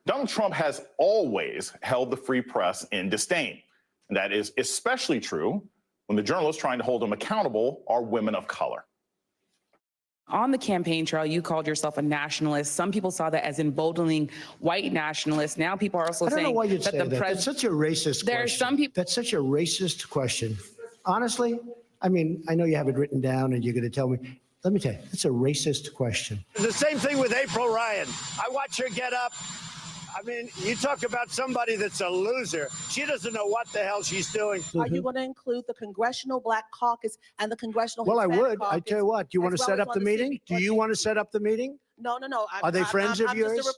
Donald Trump has always held the free press in disdain. And that is especially true when the journalists trying to hold him accountable are women of color. On the campaign trail, you called yourself a nationalist. Some people saw that as emboldening white nationalists. Now people are also saying I don't know why you'd say that. That's such a racist there question. Are some people. That's such a racist question. Honestly, I mean, I know you have it written down and you're going to tell me. Let me tell you, it's a racist question. The same thing with April Ryan. I watch her get up. I mean, you talk about somebody that's a loser. She doesn't know what the hell she's doing. Are you going to include the Congressional Black Caucus and the Congressional Well, Hispanic I would. Caucus, I tell you what, do you want to set up the meeting? Do you want to set up the meeting? No. Are they friends of yours?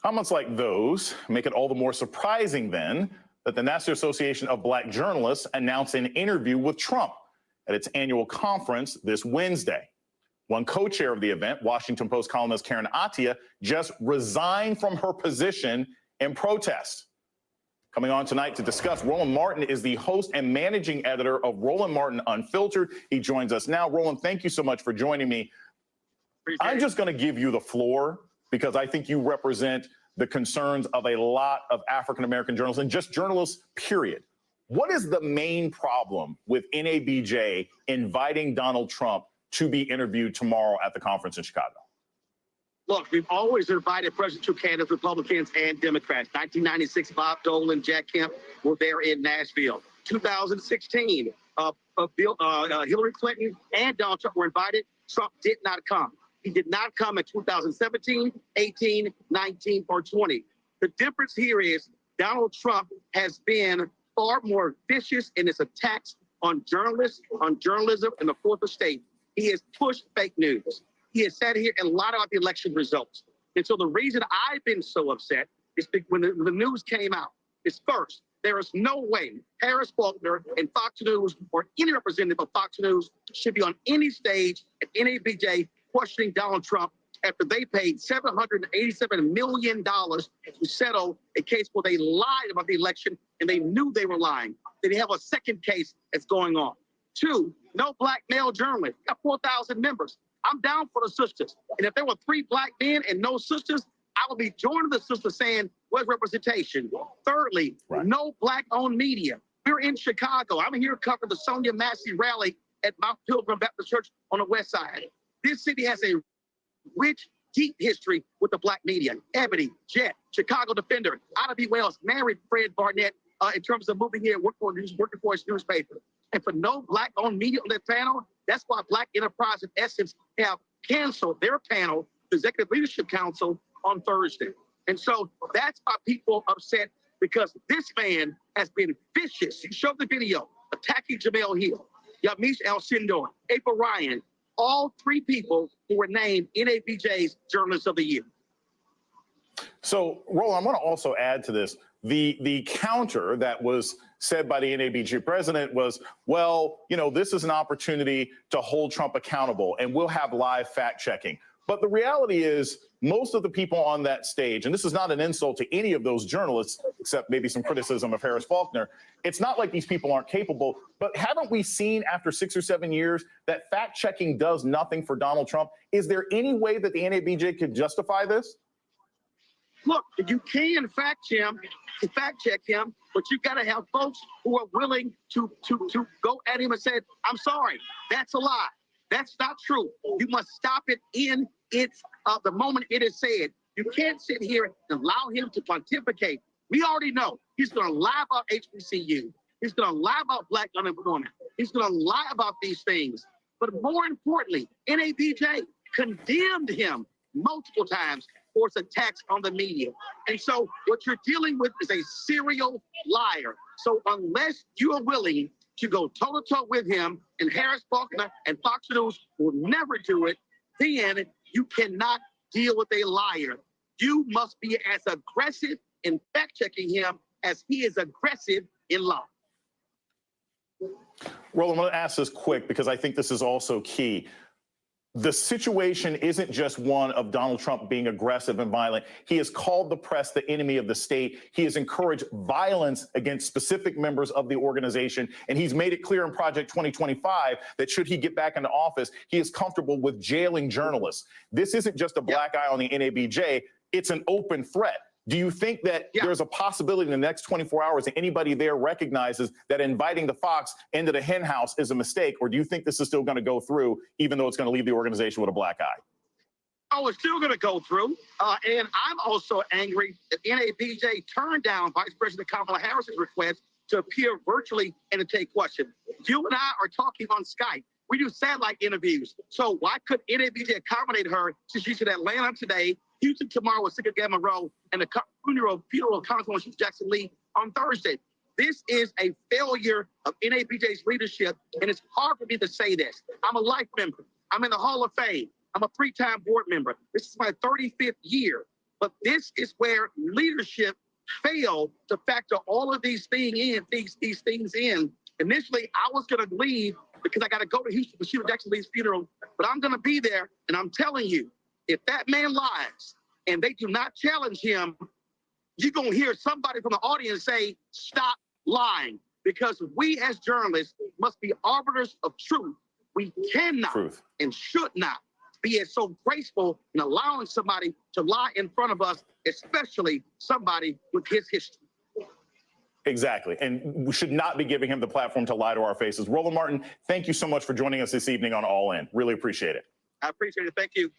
Comments like those make it all the more surprising then that the National Association of Black Journalists announced an interview with Trump at its annual conference this Wednesday. One co-chair of the event, Washington Post columnist Karen Attiah, just resigned from her position in protest. Coming on tonight to discuss, Roland Martin is the host and managing editor of Roland Martin Unfiltered. He joins us now. Roland, thank you so much for joining me. I'm just going to give you the floor because I think you represent the concerns of a lot of African-American journalists and just journalists, period. What is the main problem with NABJ inviting Donald Trump to be interviewed tomorrow at the conference in Chicago? Look, we've always invited presidential candidates, Republicans and Democrats. 1996, Bob Dole and Jack Kemp were there in Nashville. 2016, Hillary Clinton and Donald Trump were invited. Trump did not come. He did not come in 2017, 18, 19, or 20. The difference here is Donald Trump has been far more vicious in his attacks on journalists, on journalism, and the fourth estate. He has pushed fake news. He has sat here and lied about the election results. And so the reason I've been so upset is when the news came out is first, there is no way Harris Faulkner and Fox News or any representative of Fox News should be on any stage at NABJ questioning Donald Trump after they paid $787 million to settle a case where they lied about the election and they knew they were lying. They have a second case that's going on. Two, no black male journalists. Got 4,000 members. I'm down for the sisters. And if there were 3 black men and no sisters, I would be joining the sisters saying, where's representation? Thirdly, no black-owned media. We're in Chicago. I'm here covering the Sonia Massey rally at Mount Pilgrim Baptist Church on the west side. This city has a rich, deep history with the black media. Ebony, Jet, Chicago Defender, Ida B. Wells, married Fred Barnett in terms of moving here, working for his newspaper. And for no black-owned media on that panel, that's why Black Enterprise and Essence have canceled their panel, the Executive Leadership Council, on Thursday. And so that's why people are upset, because this man has been vicious. You showed the video, attacking Jamel Hill, Yamiche Alcindor, April Ryan, all 3 people who were named NABJ's Journalists of the Year. So, Roland, I want to also add to this. The counter that was said by the NABJ president was, well, you know, this is an opportunity to hold Trump accountable and we'll have live fact checking. But the reality is most of the people on that stage, and this is not an insult to any of those journalists, except maybe some criticism of Harris Faulkner, it's not like these people aren't capable. But haven't we seen after 6 or 7 years that fact checking does nothing for Donald Trump? Is there any way that the NABJ could justify this? Look, you can fact check him, but you got to have folks who are willing to go at him and say, I'm sorry, that's a lie. That's not true. You must stop it in the moment it is said. You can't sit here and allow him to pontificate. We already know he's going to lie about HBCU. He's going to lie about black unemployment. He's going to lie about these things. But more importantly, NABJ condemned him multiple times for his attacks on the media. And so what you're dealing with is a serial liar. So unless you are willing to go toe-to-toe with him, and Harris Faulkner and Fox News will never do it, then you cannot deal with a liar. You must be as aggressive in fact-checking him as he is aggressive in law. Roland, I'm going to ask this quick because I think this is also key. the situation isn't just one of Donald Trump being aggressive and violent. He has called the press the enemy of the state. He has encouraged violence against specific members of the organization. And he's made it clear in Project 2025 that should he get back into office, he is comfortable with jailing journalists. This isn't just a black eye on the NABJ. It's an open threat. Do you think that there's a possibility in the next 24 hours that anybody there recognizes that inviting the Fox into the hen house is a mistake? Or do you think this is still going to go through, even though it's going to leave the organization with a black eye? Oh, it's still going to go through. And I'm also angry that NABJ turned down Vice President Kamala Harris's request to appear virtually and to take questions. You and I are talking on Skype. We do satellite interviews. So why could NABJ accommodate her since she's in Atlanta today, Houston tomorrow with Sicker Gamma Row, and the funeral of Congresswoman Chief Jackson Lee on Thursday? This is a failure of NABJ's leadership, and it's hard for me to say this. I'm a life member. I'm in the Hall of Fame. I'm a 3-time board member. This is my 35th year. But this is where leadership failed to factor all of these things in. Initially, I was going to leave because I got to go to Houston for Chief Jackson Lee's funeral, but I'm going to be there, and I'm telling you, if that man lies and they do not challenge him, you're going to hear somebody from the audience say, stop lying. Because we as journalists must be arbiters of truth. We cannot and should not be as so graceful in allowing somebody to lie in front of us, especially somebody with his history. Exactly. And we should not be giving him the platform to lie to our faces. Roland Martin, thank you so much for joining us this evening on All In. Really appreciate it. I appreciate it. Thank you.